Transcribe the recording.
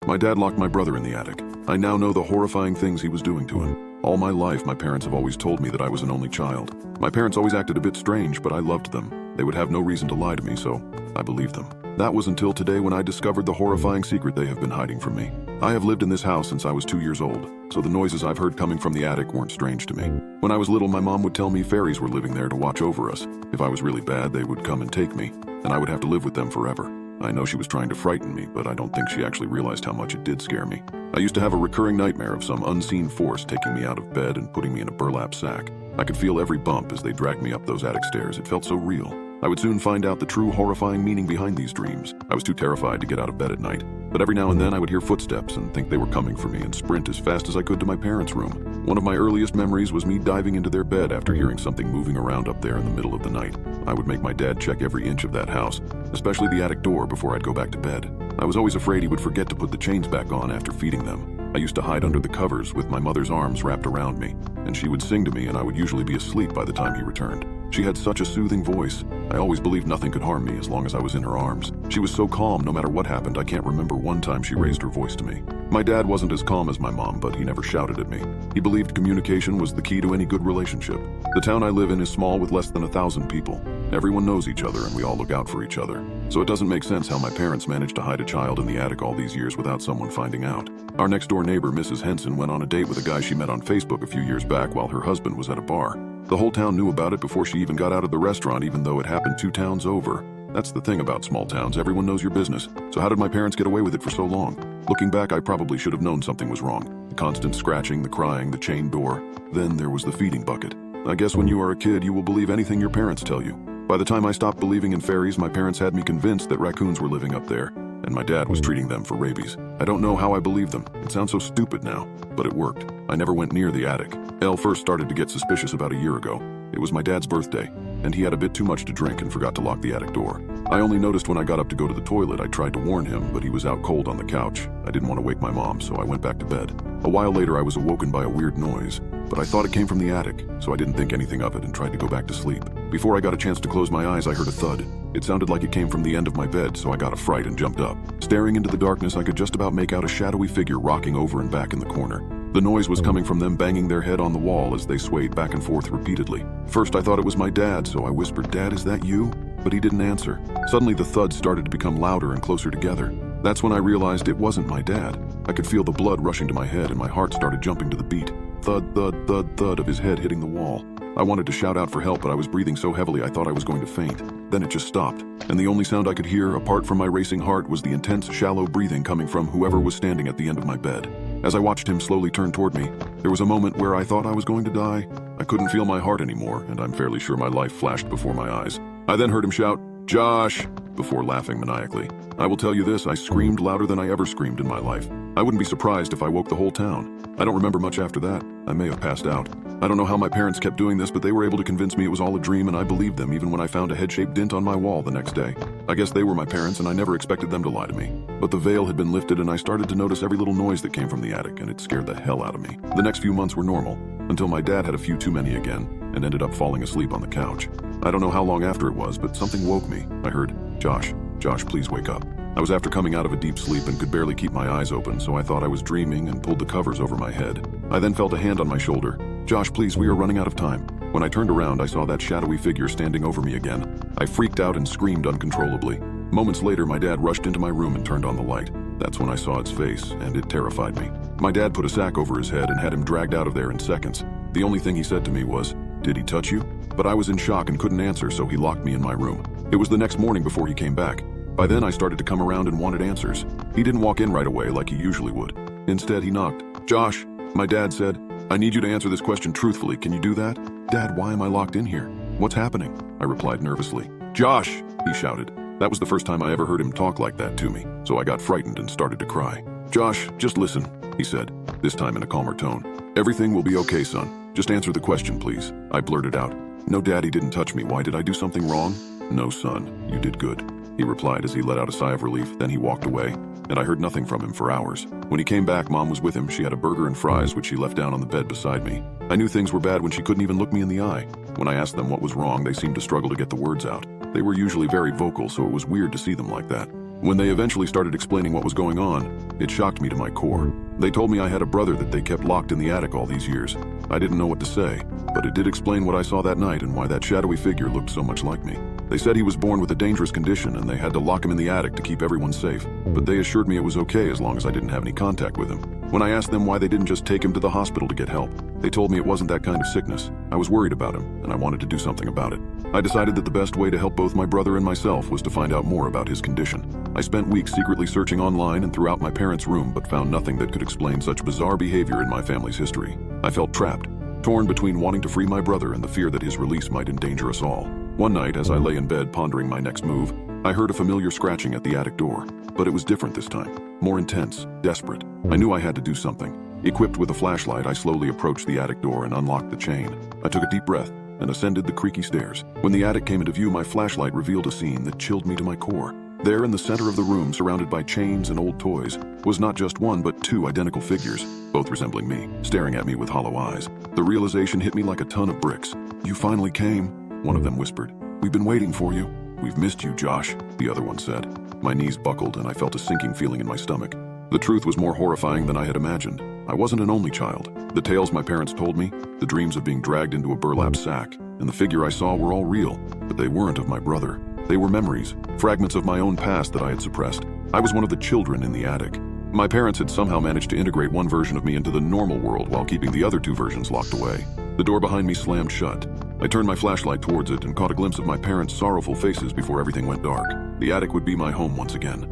My dad locked my brother in the attic. I now know the horrifying things he was doing to him. All my life, my parents have always told me that I was an only child. My parents always acted a bit strange, but I loved them. They would have no reason to lie to me, so I believed them. That was until today when I discovered the horrifying secret they have been hiding from me. I have lived in this house since I was 2 years old, so the noises I've heard coming from the attic weren't strange to me. When I was little, my mom would tell me fairies were living there to watch over us. If I was really bad, they would come and take me, and I would have to live with them forever. I know she was trying to frighten me, but I don't think she actually realized how much it did scare me. I used to have a recurring nightmare of some unseen force taking me out of bed and putting me in a burlap sack. I could feel every bump as they dragged me up those attic stairs. It felt so real. I would soon find out the true horrifying meaning behind these dreams. I was too terrified to get out of bed at night, but every now and then I would hear footsteps and think they were coming for me and sprint as fast as I could to my parents' room. One of my earliest memories was me diving into their bed after hearing something moving around up there in the middle of the night. I would make my dad check every inch of that house, especially the attic door, before I'd go back to bed. I was always afraid he would forget to put the chains back on after feeding them. I used to hide under the covers with my mother's arms wrapped around me, and she would sing to me and I would usually be asleep by the time he returned. She had such a soothing voice. I always believed nothing could harm me as long as I was in her arms. She was so calm no matter what happened. I can't remember one time she raised her voice to me. My dad wasn't as calm as my mom, but he never shouted at me. He believed communication was the key to any good relationship. The town I live in is small with less than 1,000 people. Everyone knows each other and we all look out for each other. So it doesn't make sense how my parents managed to hide a child in the attic all these years without someone finding out. Our next door neighbor, Mrs. Henson, went on a date with a guy she met on Facebook a few years back while her husband was at a bar. The whole town knew about it before she even got out of the restaurant, even though it happened 2 towns over. That's the thing about small towns, everyone knows your business. So how did my parents get away with it for so long? Looking back, I probably should have known something was wrong. The constant scratching, the crying, the chained door. Then there was the feeding bucket. I guess when you are a kid, you will believe anything your parents tell you. By the time I stopped believing in fairies, my parents had me convinced that raccoons were living up there, and my dad was treating them for rabies. I don't know how I believed them. It sounds so stupid now, but it worked. I never went near the attic. Elle first started to get suspicious about a year ago. It was my dad's birthday, and he had a bit too much to drink and forgot to lock the attic door. I only noticed when I got up to go to the toilet. I tried to warn him, but he was out cold on the couch. I didn't want to wake my mom, so I went back to bed. A while later, I was awoken by a weird noise, but I thought it came from the attic, so I didn't think anything of it and tried to go back to sleep. Before I got a chance to close my eyes, I heard a thud. It sounded like it came from the end of my bed, so I got a fright and jumped up. Staring into the darkness, I could just about make out a shadowy figure rocking over and back in the corner. The noise was coming from them banging their head on the wall as they swayed back and forth repeatedly. First, I thought it was my dad, so I whispered, "Dad, is that you?" But he didn't answer. Suddenly, the thuds started to become louder and closer together. That's when I realized it wasn't my dad. I could feel the blood rushing to my head and my heart started jumping to the beat. Thud, thud, thud, thud of his head hitting the wall. I wanted to shout out for help, but I was breathing so heavily I thought I was going to faint. Then it just stopped, and the only sound I could hear, apart from my racing heart, was the intense, shallow breathing coming from whoever was standing at the end of my bed. As I watched him slowly turn toward me, there was a moment where I thought I was going to die. I couldn't feel my heart anymore, and I'm fairly sure my life flashed before my eyes. I then heard him shout, "Josh!" before laughing maniacally. I will tell you this, I screamed louder than I ever screamed in my life. I wouldn't be surprised if I woke the whole town. I don't remember much after that. I may have passed out. I don't know how my parents kept doing this, but they were able to convince me it was all a dream, and I believed them even when I found a head-shaped dent on my wall the next day. I guess they were my parents, and I never expected them to lie to me. But the veil had been lifted, and I started to notice every little noise that came from the attic, and it scared the hell out of me. The next few months were normal, until my dad had a few too many again, and ended up falling asleep on the couch. I don't know how long after it was, but something woke me. I heard, Josh, please wake up." I was after coming out of a deep sleep and could barely keep my eyes open, so I thought I was dreaming and pulled the covers over my head. I then felt a hand on my shoulder. "Josh, please, we are running out of time." When I turned around, I saw that shadowy figure standing over me again. I freaked out and screamed uncontrollably. Moments later, my dad rushed into my room and turned on the light. That's when I saw its face, and it terrified me. My dad put a sack over his head and had him dragged out of there in seconds. The only thing he said to me was, "Did he touch you?" But I was in shock and couldn't answer, so he locked me in my room. It was the next morning before he came back. By then, I started to come around and wanted answers. He didn't walk in right away like he usually would. Instead, he knocked. "Josh," my dad said, "I need you to answer this question truthfully. Can you do that?" "Dad, why am I locked in here? What's happening?" I replied nervously. "Josh," he shouted. That was the first time I ever heard him talk like that to me, so I got frightened and started to cry. "Josh, just listen," he said, this time in a calmer tone. "Everything will be okay, son. Just answer the question, please." I blurted out. "No, Daddy didn't touch me. Why, did I do something wrong?" "No, son, you did good," he replied as he let out a sigh of relief. Then he walked away, and I heard nothing from him for hours. When he came back, Mom was with him. She had a burger and fries, which she left down on the bed beside me. I knew things were bad when she couldn't even look me in the eye. When I asked them what was wrong, they seemed to struggle to get the words out. They were usually very vocal, so it was weird to see them like that. When they eventually started explaining what was going on, it shocked me to my core. They told me I had a brother that they kept locked in the attic all these years. I didn't know what to say, but it did explain what I saw that night and why that shadowy figure looked so much like me. They said he was born with a dangerous condition and they had to lock him in the attic to keep everyone safe, but they assured me it was okay as long as I didn't have any contact with him. When I asked them why they didn't just take him to the hospital to get help, they told me it wasn't that kind of sickness. I was worried about him, and I wanted to do something about it. I decided that the best way to help both my brother and myself was to find out more about his condition. I spent weeks secretly searching online and throughout my parents' room, but found nothing that could explain such bizarre behavior in my family's history. I felt trapped, torn between wanting to free my brother and the fear that his release might endanger us all. One night, as I lay in bed pondering my next move, I heard a familiar scratching at the attic door, but it was different this time, more intense, desperate. I knew I had to do something. Equipped with a flashlight, I slowly approached the attic door and unlocked the chain. I took a deep breath and ascended the creaky stairs. When the attic came into view, my flashlight revealed a scene that chilled me to my core. There in the center of the room, surrounded by chains and old toys, was not just one but two identical figures, both resembling me, staring at me with hollow eyes. The realization hit me like a ton of bricks. "You finally came," one of them whispered. "We've been waiting for you." "We've missed you, Josh," the other one said. My knees buckled and I felt a sinking feeling in my stomach. The truth was more horrifying than I had imagined. I wasn't an only child. The tales my parents told me, the dreams of being dragged into a burlap sack, and the figure I saw were all real, but they weren't of my brother. They were memories, fragments of my own past that I had suppressed. I was one of the children in the attic. My parents had somehow managed to integrate one version of me into the normal world while keeping the other two versions locked away. The door behind me slammed shut. I turned my flashlight towards it and caught a glimpse of my parents' sorrowful faces before everything went dark. The attic would be my home once again.